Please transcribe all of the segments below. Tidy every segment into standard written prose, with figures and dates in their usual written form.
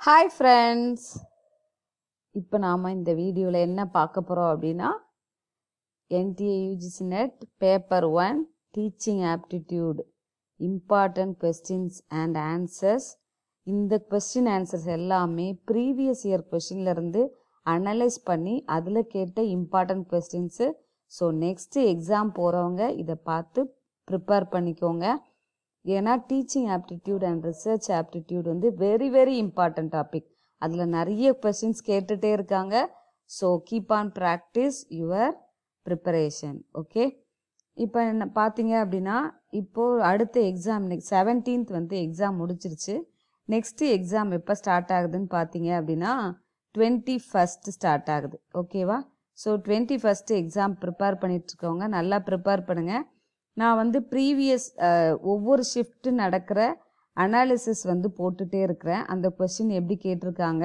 Hi friends, இப்போ நாம இந்த வீடியோல என்ன பார்க்க போறோம் அப்படின்னா NTA UGC NET paper 1 teaching aptitude important questions and answers. இந்த கொஸ்டின் ஆன்சர்ஸ் எல்லாமே ப்ரீவியஸ் இயர் கொஸ்டின்ல இருந்து அனலைஸ் பண்ணி அதில் கேட்ட important questions. So next exam போகிறவங்க இதை பார்த்து ப்ரிப்பேர் பண்ணிக்கோங்க. ஏன்னா teaching aptitude and research aptitude வந்து வெரி வெரி இம்பார்ட்டன்ட் டாபிக். அதில் நிறைய கொஸ்டின்ஸ் கேட்டுகிட்டே இருக்காங்க. So keep on practice your preparation. Okay, இப்போ என்ன பார்த்தீங்க அப்படின்னா இப்போது அடுத்த எக்ஸாம் இன்னைக்கு 17th வந்து எக்ஸாம் முடிச்சிருச்சு. நெக்ஸ்ட்டு எக்ஸாம் எப்போ ஸ்டார்ட் ஆகுதுன்னு பார்த்தீங்க அப்படின்னா 21st ஸ்டார்ட் ஆகுது. ஓகேவா? ஸோ 21st எக்ஸாம் ப்ரிப்பேர் பண்ணிகிட்ருக்கவங்க நல்லா ப்ரிப்பேர் பண்ணுங்கள். நான் வந்து ப்ரீவியஸ் ஒவ்வொரு ஷிஃப்ட்டு நடக்கிற அனாலிசிஸ் வந்து போட்டுகிட்டே இருக்கிறேன். அந்த கொஸ்டின் எப்படி கேட்டிருக்காங்க,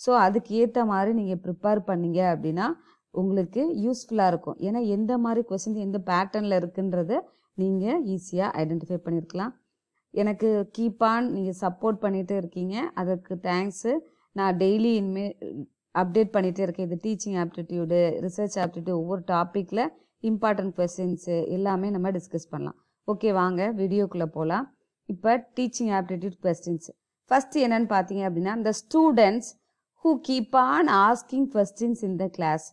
ஸோ அதுக்கு ஏற்ற மாதிரி நீங்கள் ப்ரிப்பேர் பண்ணீங்க அப்படின்னா உங்களுக்கு யூஸ்ஃபுல்லாக இருக்கும். ஏன்னா எந்த மாதிரி கொஸ்டின் எந்த பேட்டர்னில் இருக்குன்றத நீங்கள் ஈஸியாக ஐடென்டிஃபை பண்ணியிருக்கலாம். எனக்கு கீப் ஆன் நீங்கள் சப்போர்ட் பண்ணிகிட்டே இருக்கீங்க, அதுக்கு தேங்க்ஸு. நான் டெய்லி இனிமேல் அப்டேட் பண்ணிகிட்டே இருக்கேன். இது டீச்சிங் ஆப்டிடியூடு, ரிசர்ச் ஆப்டிடியூட், ஒவ்வொரு டாப்பிக்கில் இம்பார்ட்டன்ட் கொஸ்டின்ஸு எல்லாமே நம்ம டிஸ்கஸ் பண்ணலாம். ஓகே, வாங்க வீடியோக்குள்ளே போகலாம். இப்போ டீச்சிங் ஆப்டிடியூட் கொஸ்டின்ஸ் ஃபஸ்ட்டு என்னென்னு பார்த்தீங்க அப்படின்னா இந்த students who keep on asking questions in the class.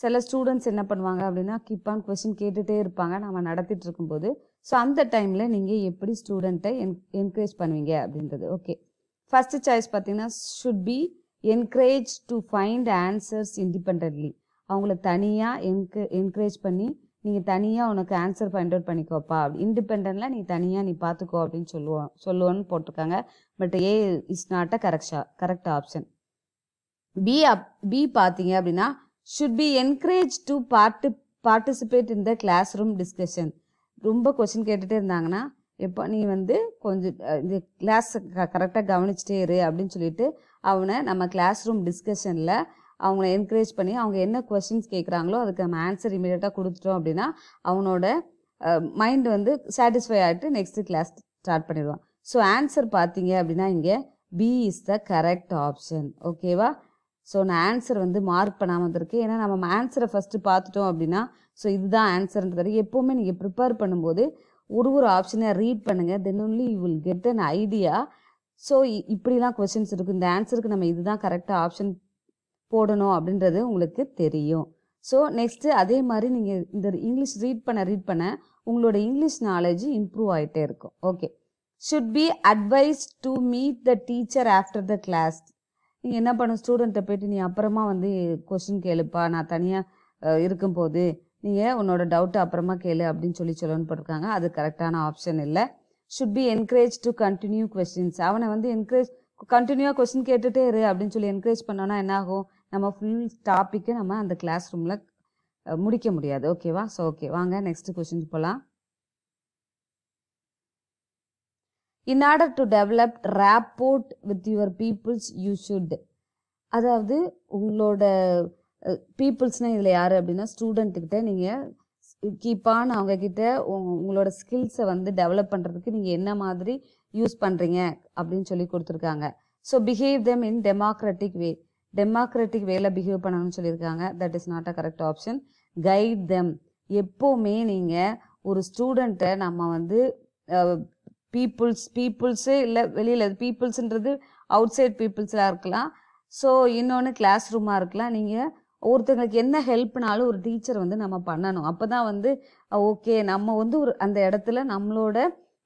சில ஸ்டூடெண்ட்ஸ் என்ன பண்ணுவாங்க அப்படின்னா கீப் ஆன் கொஸ்டின் கேட்டுகிட்டே இருப்பாங்க நம்ம நடத்திட்டு இருக்கும்போது. ஸோ அந்த டைமில் நீங்கள் எப்படி ஸ்டூடெண்ட்டை என்கரேஜ் பண்ணுவீங்க அப்படின்றது. ஓகே, ஃபஸ்ட்டு சாய்ஸ் பார்த்தீங்கன்னா should be encourage to find answers independently. அவங்கள தனியாக என்கரேஜ் பண்ணி நீங்கள் தனியாக உனக்கு ஆன்சர் ஃபைண்ட் அவுட் பண்ணிக்கோப்பா, அப்படி இண்டிபெண்டில் நீ தனியாக நீ பார்த்துக்கோ அப்படின்னு சொல்லுவோன்னு போட்டிருக்காங்க. But A is not a correct option. B பார்த்தீங்க அப்படின்னா should be encourage to participate in the classroom discussion. ரொம்ப கொஸ்டின் கேட்டுகிட்டே இருந்தாங்கன்னா எப்போ நீ வந்து கொஞ்சம் இந்த கிளாஸ் கரெக்டாக கவனிச்சிட்டே இரு அப்படின்னு சொல்லிட்டு அவனை நம்ம கிளாஸ் ரூம் டிஸ்கஷனில் அவங்கள என்கரேஜ் பண்ணி அவங்க என்ன கொஸ்டின்ஸ் கேட்குறாங்களோ அதுக்கு நம்ம ஆன்சர் இமீடியட்டாக கொடுத்துட்டோம் அப்படின்னா அவனோட மைண்ட் வந்து சாட்டிஸ்ஃபை ஆகிட்டு நெக்ஸ்ட் கிளாஸ் ஸ்டார்ட் பண்ணிடுவான். ஸோ ஆன்சர் பார்த்தீங்க அப்படின்னா இங்கே B is the correct option. ஓகேவா? ஸோ நான் ஆன்சர் வந்து மார்க் பண்ணாமல் வந்திருக்கு. ஏன்னா நம்ம ஆன்சரை ஃபஸ்ட்டு பார்த்துட்டோம் அப்படின்னா ஸோ இதுதான் ஆன்சர்ன்றது. எப்போவுமே நீங்கள் ப்ரிப்பேர் பண்ணும்போது ஒரு ஆப்ஷனை ரீட் பண்ணுங்கள், then only you will get an idea. So இப்படிலாம் கொஸ்டின்ஸ் இருக்குது, இந்த ஆன்சருக்கு நம்ம இதுதான் கரெக்டாக ஆப்ஷன் போடணும் அப்படின்றது உங்களுக்கு தெரியும். ஸோ நெக்ஸ்ட்டு அதே மாதிரி நீங்கள் இந்த இங்கிலீஷ் ரீட் பண்ண உங்களோட இங்கிலீஷ் நாலேஜ் இம்ப்ரூவ் ஆகிட்டே இருக்கும். Okay, should be advise to meet the teacher after the class. நீங்கள் என்ன பண்ண ஸ்டூடெண்ட்டை போய்ட்டு நீ அப்புறமா வந்து கொஸ்டின் கேளுப்பா, நான் தனியாக இருக்கும்போது நீங்கள் உன்னோட டவுட்டை அப்புறமா கேளு அப்படின்னு சொல்லணும்னு போட்டிருக்காங்க. அது கரெக்டான ஆப்ஷன் இல்லை. Should be encourage to continue questions. அவனை வந்து கண்டினியூவாக கொஸ்டின் கேட்டுகிட்டே இரு அப்படின்னு சொல்லி என்கரேஜ் பண்ணோன்னா என்ன ஆகும், நம்ம ஃபுல் டாப்பிக்கை நம்ம அந்த கிளாஸ் ரூமில் முடிக்க முடியாது. ஓகேவா? ஸோ ஓகே, வாங்க நெக்ஸ்ட் கொஸ்டின் போகலாம். In order to develop rapport with your peoples you should. அதாவது உங்களோட பீப்புள்ஸ்னால் இதில் யார் அப்படின்னா ஸ்டூடெண்ட்டுக்கிட்ட நீங்கள் கீப்பான அவங்கக்கிட்ட உங்களோட ஸ்கில்ஸை வந்து டெவலப் பண்ணுறதுக்கு நீங்கள் என்ன மாதிரி யூஸ் பண்ணுறீங்க அப்படின்னு சொல்லி கொடுத்துருக்காங்க. So behave them in democratic way. Democratic வேல பிஹேவ் பண்ணணும்னு சொல்லியிருக்காங்க. That is not a correct option. Guide them. எப்போவுமே நீங்கள் ஒரு ஸ்டூடெண்ட்டை நம்ம வந்து பீப்புள்ஸே இல்லை வெளியில் பீப்புள்ஸுன்றது அவுட் சைட் பீப்புள்ஸாக இருக்கலாம். ஸோ இன்னொன்று கிளாஸ் ரூமாக இருக்கலாம். நீங்கள் ஒருத்தங்களுக்கு என்ன ஹெல்ப்னாலும் ஒரு டீச்சர் வந்து நம்ம பண்ணணும். அப்போ தான் வந்து ஓகே நம்ம வந்து அந்த இடத்துல நம்மளோட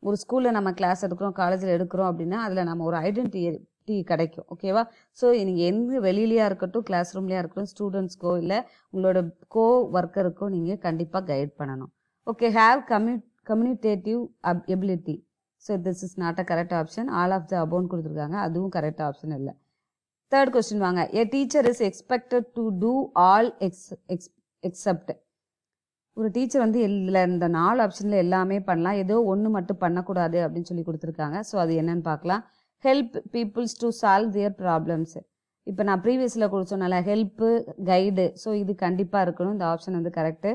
ஒரு ஸ்கூலில் நம்ம கிளாஸ் எடுக்கிறோம், காலேஜில் எடுக்கிறோம் அப்படின்னா அதில் நம்ம ஒரு ஐடென்டிட்டி கிடைக்கும். ஓகேவா? ஸோ நீங்கள் எந்த வெளியிலையாக இருக்கட்டும் கிளாஸ் ரூம்லையாக இருக்கட்டும் ஸ்டூடெண்ட்ஸ்க்கோ இல்லை உங்களோட கோ ஒர்க்கருக்கோ நீங்கள் கண்டிப்பாக கைட் பண்ணணும். Okay, have communicative ability. So this is not a correct option. All of the அபோன்னு கொடுத்துருக்காங்க, அதுவும் கரெக்ட் ஆப்ஷன் இல்லை. தேர்ட் கொஸ்டின் வாங்க. A teacher is expected to do all except. ஒரு டீச்சர் வந்து இதில் இந்த 4 ஆப்ஷனில் எல்லாமே பண்ணலாம், ஏதோ ஒன்று மட்டும் பண்ணக்கூடாது அப்படின்னு சொல்லி கொடுத்துருக்காங்க. ஸோ அது என்னன்னு பார்க்கலாம். Help peoples to solve their problems. இப்போ நான் ப்ரீவியஸில் கொடுத்தோம்னால ஹெல்ப்பு கைடு, ஸோ இது கண்டிப்பாக இருக்கணும், இந்த ஆப்ஷன் வந்து correct.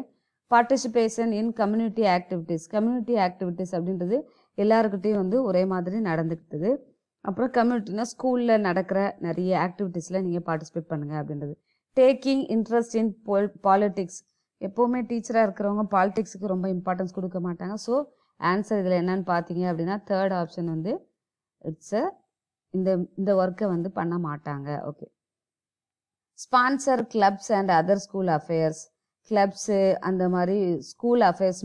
Participation in community activities. Community activities அப்படின்றது எல்லாருக்கிட்டையும் வந்து ஒரே மாதிரி நடந்துக்கிட்டது. அப்புறம் கம்யூனிட்டினா ஸ்கூலில் நடக்கிற நிறைய ஆக்டிவிட்டீஸில் நீங்கள் பார்ட்டிசிபேட் பண்ணுங்கள் அப்படின்றது. Taking interest in politics. எப்போவுமே டீச்சராக இருக்கிறவங்க பாலிடிக்ஸுக்கு ரொம்ப இம்பார்ட்டன்ஸ் கொடுக்க மாட்டாங்க. ஸோ ஆன்சர் இதில் என்னன்னு பார்த்தீங்க அப்படின்னா தேர்ட் ஆப்ஷன் வந்து இட்ஸ் இந்த ஒர்க்கை வந்து பண்ண மாட்டாங்க. Okay. Sponsor clubs and other school affairs. Clubs அந்த மாதிரி ஸ்கூல் அஃபேர்ஸ்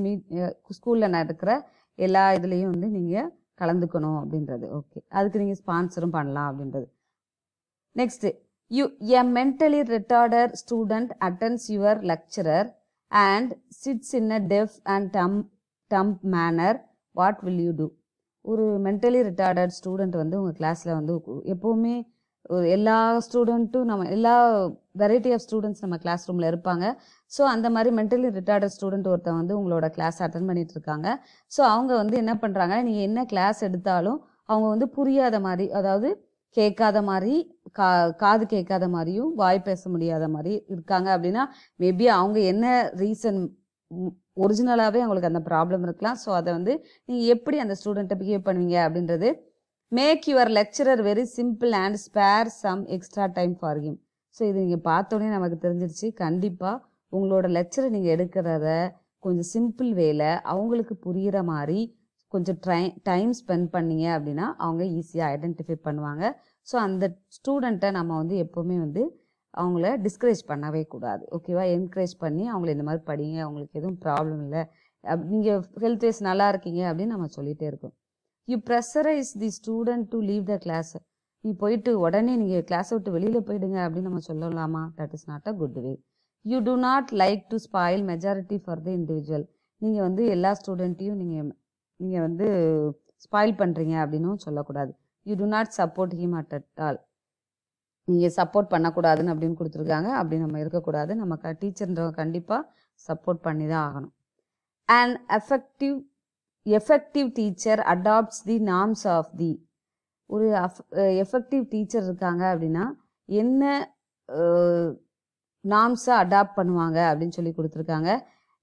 ஸ்கூலில் நடக்கிற எல்லா இதுலேயும் வந்து நீங்கள் கலந்துக்கணும் அப்படின்றது. ஓகே, அதுக்கு நீங்கள் ஸ்பான்சரும் பண்ணலாம் அப்படின்றது. Next, a mentally retarded student attends your lecturer and sits in a deaf and dumb manner, what will you do? ஒரு மென்டலி ரிட்டார்டட் ஸ்டூடெண்ட் வந்து உங்கள் கிளாஸில் வந்து எப்போவுமே எல்லா ஸ்டூடெண்ட்டும் எல்லா வெரைட்டி ஆஃப் ஸ்டூடெண்ட்ஸ் நம்ம கிளாஸ் ரூமில் இருப்பாங்க. ஸோ அந்த மாதிரி மென்டலி ரிட்டார்டட் ஸ்டூடெண்ட் ஒருத்தன் வந்து உங்களோட கிளாஸ் அட்டன் பண்ணிட்டு இருக்காங்க. ஸோ அவங்க வந்து என்ன பண்ணுறாங்க, நீங்கள் என்ன கிளாஸ் எடுத்தாலும் அவங்க வந்து புரியாத மாதிரி, அதாவது கேட்காத மாதிரி, காது கேட்காத மாதிரியும் வாய் பேச முடியாத மாதிரி இருக்காங்க. அப்படின்னா மேபி அவங்க என்ன ரீசன், ஒரிஜினலாகவே அவங்களுக்கு அந்த ப்ராப்ளம் இருக்கலாம். ஸோ அதை வந்து நீங்கள் எப்படி அந்த ஸ்டூடெண்ட்டை பிஹேவ் பண்ணுவீங்க அப்படின்றது. Make your lecturer very simple and spare some extra time for him. So இது நீங்கள் பார்த்தோன்னே நமக்கு தெரிஞ்சிருச்சு. கண்டிப்பாக உங்களோட லெக்சரை நீங்கள் எடுக்கிறத கொஞ்சம் சிம்பிள் வேல அவங்களுக்கு புரிகிற மாதிரி கொஞ்சம் டைம் ஸ்பெண்ட் பண்ணீங்க அப்படின்னா அவங்க ஈஸியாக ஐடென்டிஃபை பண்ணுவாங்க. ஸோ அந்த ஸ்டூடெண்ட்டை நம்ம வந்து எப்போவுமே வந்து அவங்கள டிஸ்கரேஜ் பண்ணவே கூடாது. ஓகேவா? என்கரேஜ் பண்ணி அவங்கள இந்த மாதிரி படிங்க, அவங்களுக்கு எதுவும் ப்ராப்ளம் இல்லை, நீங்கள் ஹெல்த் வைஸ் நல்லா இருக்கீங்க அப்படின்னு நம்ம சொல்லிகிட்டே இருக்கோம். You pressurise the student to leave the class. நீ போயிட்டு உடனே நீங்கள் கிளாஸை விட்டு வெளியில் போயிடுங்க அப்படின்னு நம்ம சொல்லலாமா? That is not a good way. You to not like to spoil majority for the individual. நீங்கள் வந்து எல்லா ஸ்டூடெண்ட்டையும் நீங்கள் வந்து ஸ்பாயில் பண்ணுறீங்க அப்படின்னும் சொல்லக்கூடாது. You to not support him at all. நீங்கள் சப்போர்ட் பண்ணக்கூடாதுன்னு அப்படின்னு கொடுத்துருக்காங்க. அப்படி நம்ம இருக்கக்கூடாது. நம்ம டீச்சர்ன்றவங்க கண்டிப்பாக சப்போர்ட் பண்ணி தான் ஆகணும். And effective teacher adopts the norms of the. ஒரு எஃபெக்டிவ் டீச்சர் இருக்காங்க அப்படின்னா என்ன நார்ம்ஸை அடாப்ட் பண்ணுவாங்க அப்படின்னு சொல்லி கொடுத்துருக்காங்க.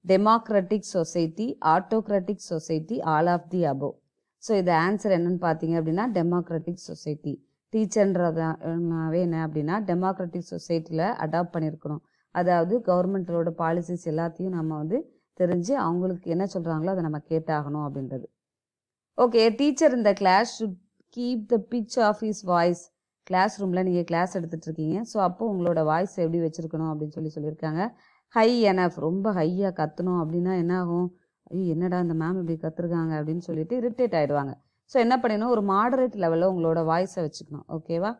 Democratic society, autocratic society, all of the above. So இது ஆன்சர் என்னன்னு பார்த்தீங்க அப்படின்னா டெமோக்ராட்டிக் சொசைட்டி. டீச்சர்ன்றதாவே என்ன அப்படின்னா டெமோக்ராட்டிக் சொசைட்டியில் அடாப்ட் பண்ணியிருக்கணும். அதாவது கவர்மெண்ட்டோட பாலிசிஸ் எல்லாத்தையும் நம்ம வந்து தெரிஞ்சு அவங்களுக்கு என்ன சொல்கிறாங்களோ அதை நம்ம கேட்டாகணும் அப்படின்றது. ஓகே, டீச்சர் இந்த class should keep the pitch of his voice. Class ரூமில் நீங்கள் கிளாஸ் எடுத்துகிட்டு இருக்கீங்க. ஸோ அப்போ உங்களோட வாய்ஸ் எப்படி வச்சுருக்கணும் அப்படின்னு சொல்லியிருக்காங்க. ஹை எனஃப், ரொம்ப ஹையாக கத்தணும் அப்படின்னா என்ன ஆகும், ஐயோ என்னடா இந்த மேம் இப்படி கத்துருக்காங்க அப்படின்னு சொல்லிட்டு இரிட்டேட் ஆகிடுவாங்க. ஸோ என்ன பண்ணணும், ஒரு மாடரேட் லெவலில் உங்களோட வாய்ஸை வச்சுக்கணும். ஓகேவா?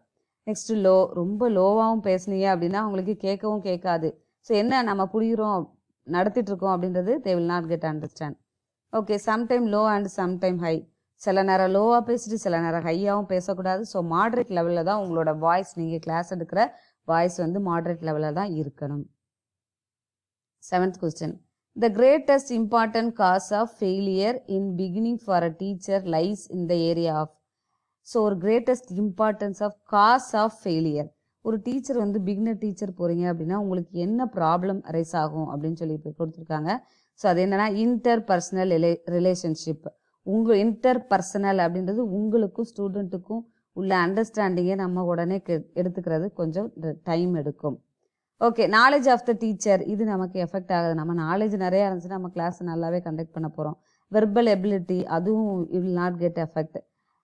நெக்ஸ்ட்டு லோ, ரொம்ப லோவாகவும் பேசுனீங்க அப்படின்னா அவங்களுக்கு கேட்கவும் கேட்காது. ஸோ என்ன நம்ம புரிகிறோம் நடத்திட்டு இருக்கோம் அப்படின்றது they will not get understand. Okay, sometime low and sometime high. சில நேரம் லோவாக பேசிட்டு சில நேரம் ஹையாகவும் பேசக்கூடாது. ஸோ மாடரேட் லெவலில் தான் உங்களோட வாய்ஸ், நீங்கள் கிளாஸ் எடுக்கிற வாய்ஸ் வந்து மாடரேட் லெவலில் தான் இருக்கணும். 7th question. The greatest important cause of failure in beginning for a teacher lies in the area of. So ஒரு greatest importance of cause of failure. ஒரு டீச்சர் வந்து பிகினர் டீச்சர் போகிறீங்க அப்படின்னா உங்களுக்கு என்ன ப்ராப்ளம் அரைஸ் ஆகும் அப்படின்னு சொல்லி கொடுத்துருக்காங்க. ஸோ அது என்னென்னா inter personal relationship. Inter personal அப்படின்றது உங்களுக்கும் ஸ்டூடெண்ட்டுக்கும் உள்ள அண்டர்ஸ்டாண்டிங்கை நம்ம உடனே எடுத்துக்கிறது கொஞ்சம் டைம் எடுக்கும். Okay, knowledge of the teacher, இது நமக்கு எஃபெக்ட் ஆகுது. நம்ம நாலேஜ் நிறையா இருந்துச்சுன்னா நம்ம கிளாஸ் நல்லாவே கண்டக்ட் பண்ண போகிறோம். வெர்பல் எபிலிட்டி, அதுவும் it will not get effect.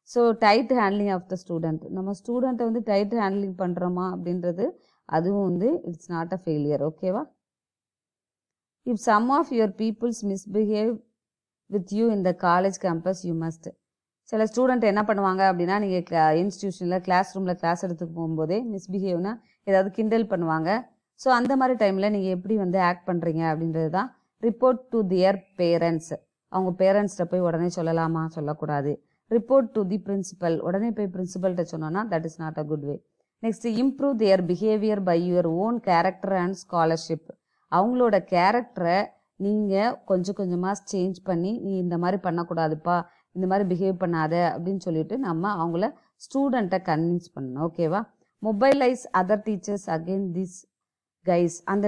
So tight handling of the student, நம்ம ஸ்டூடெண்ட்டை வந்து டைட் ஹேண்ட்லிங் பண்ணுறோமா அப்படின்றது அதுவும் வந்து இட்ஸ் நாட் அ ஃபெயிலியர். ஓகேவா? If some of your peoples misbehave with you in the college campus you must. சில student என்ன பண்ணுவாங்க அப்படின்னா நீங்கள் இன்ஸ்டியூஷனில் கிளாஸ் ரூமில் கிளாஸ் எடுத்துக்கு போகும்போதே மிஸ்பிஹேவ்னா ஏதாவது கிண்டல் பண்ணுவாங்க. ஸோ அந்த மாதிரி டைமில் நீங்கள் எப்படி வந்து ஆக்ட் பண்ணுறீங்க அப்படின்றது தான். ரிப்போர்ட் டு தியர் பேரண்ட்ஸ், அவங்க பேரண்ட்ஸ்கிட்ட போய் உடனே சொல்லலாமா? சொல்லக்கூடாது. ரிப்போர்ட் டு தி பிரின்சிபல், உடனே போய் பிரின்சிபல்கிட்ட சொன்னோன்னா that is not a good way. Next, improve their behaviour by your own character and scholarship. அவங்களோட கேரக்டரை நீங்கள் கொஞ்சம் கொஞ்சமாக சேஞ்ச் பண்ணி நீ இந்த மாதிரி பண்ணக்கூடாதுப்பா, இந்த மாதிரி பிஹேவ் பண்ணாத அப்படின்னு சொல்லிட்டு நம்ம அவங்கள ஸ்டூடெண்ட்டை கன்வின்ஸ் பண்ணணும். ஓகேவா? Mobilise other teachers again this guys. அந்த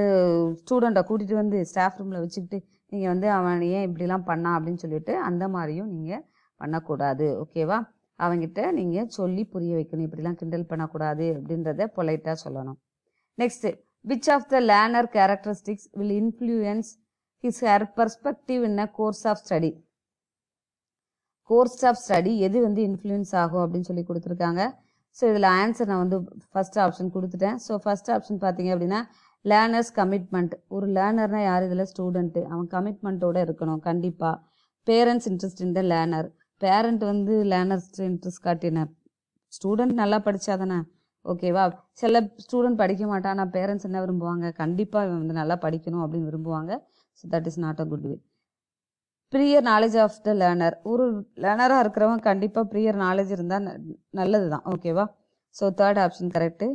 ஸ்டூடெண்ட்டை கூட்டிகிட்டு வந்து ஸ்டாஃப் ரூமில் வச்சுக்கிட்டு நீங்கள் வந்து அவன் ஏன் இப்படிலாம் பண்ணான் அப்படின்னு சொல்லிட்டு அந்த மாதிரியும் நீங்கள் பண்ணக்கூடாது. ஓகேவா? அவங்ககிட்ட நீங்கள் சொல்லி புரிய வைக்கணும். இப்படிலாம் கிண்டல் பண்ணக்கூடாது அப்படின்றத பொலைட்டாக சொல்லணும். Next, which of the learner characteristics will influence his her perspective in a course of study. Course of study எது வந்து இன்ஃப்ளூயன்ஸ் ஆகும் அப்படின்னு சொல்லி கொடுத்துருக்காங்க. ஸோ இதில் ஆன்சர் நான் வந்து ஃபஸ்ட் ஆப்ஷன் கொடுத்துட்டேன். ஸோ ஃபஸ்ட் ஆப்ஷன் பார்த்தீங்க அப்படின்னா லேர்னர்ஸ் கமிட்மெண்ட். ஒரு லேர்னர்னா யார்? இதில் ஸ்டூடெண்ட்டு. அவன் கமிட்மெண்ட்டோடு இருக்கணும் கண்டிப்பாக. Parents interest in the learner. Parent வந்து லேர்னர்ஸ் இன்ட்ரெஸ்ட் காட்டின ஸ்டூடெண்ட் நல்லா படித்தாதானே ஓகேவா? சில ஸ்டூடெண்ட் படிக்க மாட்டான். ஆனால் பேரண்ட்ஸ் என்ன விரும்புவாங்க? கண்டிப்பாக இவன் வந்து நல்லா படிக்கணும் அப்படின்னு விரும்புவாங்க. So that is not a good way. Prior knowledge of the learner. ஒரு லேர்னராக இருக்கிறவங்க கண்டிப்பாக ப்ரியர் நாலேஜ் இருந்தால் நல்லது தான் ஓகேவா? So third option correct.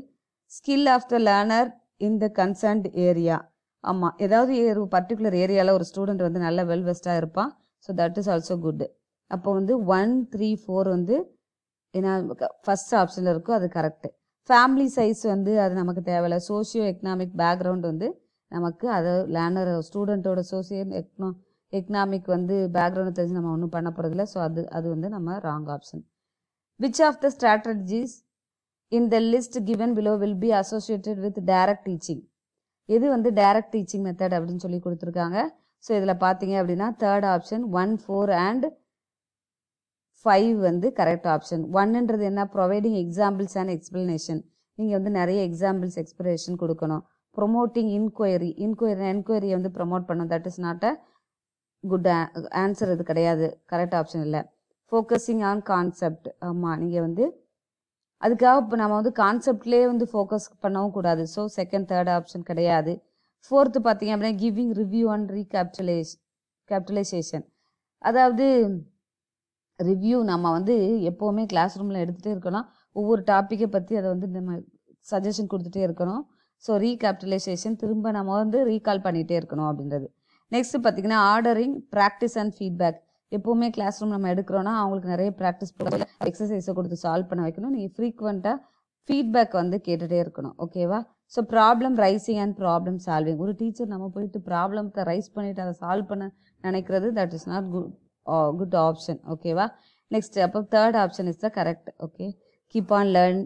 Skill of the learner in the concerned area. ஆமாம், ஏதாவது ஒரு பர்டிகுலர் ஏரியாவில் ஒரு ஸ்டூடெண்ட் வந்து நல்ல வெல் பெஸ்ட்டாக இருப்பான். So that is also good. அப்போ வந்து 1, 3, 4 வந்து ஏன்னா ஃபஸ்ட் ஆப்ஷனில் இருக்கும், அது கரெக்டு. ஃபேமிலி சைஸ் வந்து அது நமக்கு தேவையில்ல. சோஷியோ எக்கனாமிக் பேக்ரவுண்ட் வந்து நமக்கு அதை லேர்னர் ஸ்டூடெண்ட்டோட எக்கனாமிக் வந்து பேக்ரவுண்ட் தெரிஞ்சு நம்ம ஒன்றும் பண்ண போகிறதில்ல. ஸோ அது வந்து நம்ம wrong option. Which of the strategies in the list given below will be associated with direct teaching. எது வந்து டைரக்ட் டீச்சிங் மெத்தட் அப்படின்னு சொல்லி கொடுத்துருக்காங்க. ஸோ இதில் பார்த்தீங்க அப்படின்னா தேர்ட் ஆப்ஷன் 1, 4 and 5 வந்து கரெக்ட் ஆப்ஷன். 1ன்றது என்ன? Providing examples and explanation. நீங்கள் வந்து நிறைய எக்ஸாம்பிள்ஸ் எக்ஸ்பிளனேஷன் கொடுக்கணும். ப்ரொமோட்டிங் என்கொயரியை வந்து ப்ரொமோட் பண்ணணும். That is not a good answer. இது கிடையாது, கரெக்ட் ஆப்ஷன் இல்லை. Focusing on concept. ஆமாம், நீங்கள் வந்து அதுக்காக இப்போ நம்ம வந்து கான்செப்ட்லேயே வந்து ஃபோக்கஸ் பண்ணவும் கூடாது. ஸோ செகண்ட், தேர்ட் ஆப்ஷன் கிடையாது. ஃபோர்த்து பார்த்தீங்க அப்படின்னா கிவிங் ரிவ்யூ அண்ட் கேபிட்டலைசேஷன். அதாவது ரிவ்யூ நம்ம வந்து எப்போவுமே கிளாஸ் ரூமில் எடுத்துகிட்டே இருக்கணும். ஒவ்வொரு டாப்பிக்கை பற்றி அதை வந்து நம்ம சஜஷன் கொடுத்துட்டே இருக்கணும். ஸோ ரீகேபிட்டலைசேஷன் திரும்ப நம்ம வந்து ரீகால் பண்ணிகிட்டே இருக்கணும் அப்படின்றது. நெக்ஸ்ட் பார்த்தீங்கன்னா ஆர்டரிங், ப்ராக்டிஸ் அண்ட் ஃபீட்பேக். எப்போவுமே கிளாஸ் ரூம் நம்ம எடுக்கிறோன்னா அவங்களுக்கு நிறைய ப்ராக்டிஸ் பண்ண எக்ஸசைஸை கொடுத்து சால்வ் பண்ண வைக்கணும். நீங்கள் ஃப்ரீக்வெண்ட்டாக ஃபீட்பேக் வந்து கேட்டுகிட்டே இருக்கணும் ஓகேவா? So problem raising and problem solving. ஒரு டீச்சர் நம்ம போயிட்டு ப்ராப்ளத்தை ரைஸ் பண்ணிவிட்டு அதை சால்வ் பண்ண நினைக்கிறது that is not good option ஓகேவா? நெக்ஸ்ட் அப்போ third option is the correct. Okay, keep on learn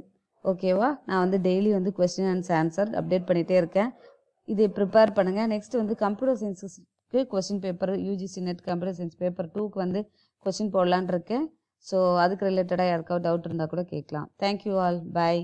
ஓகேவா? நான் வந்து டெய்லி வந்து கொஸ்டின் அண்ட் ஆன்சர் அப்டேட் பண்ணிகிட்டே இருக்கேன். இதை ப்ரிப்பேர் பண்ணுங்கள். நெக்ஸ்ட் வந்து கம்ப்யூட்டர் சயின்ஸுக்கு question paper UGC NET computer science paper 2க்கு வந்து கொஸ்டின் போடலான் இருக்கேன். ஸோ அதுக்கு ரிலேட்டடாக யாருக்காவது டவுட் இருந்தால் கூட கேட்கலாம். Thank you all, by.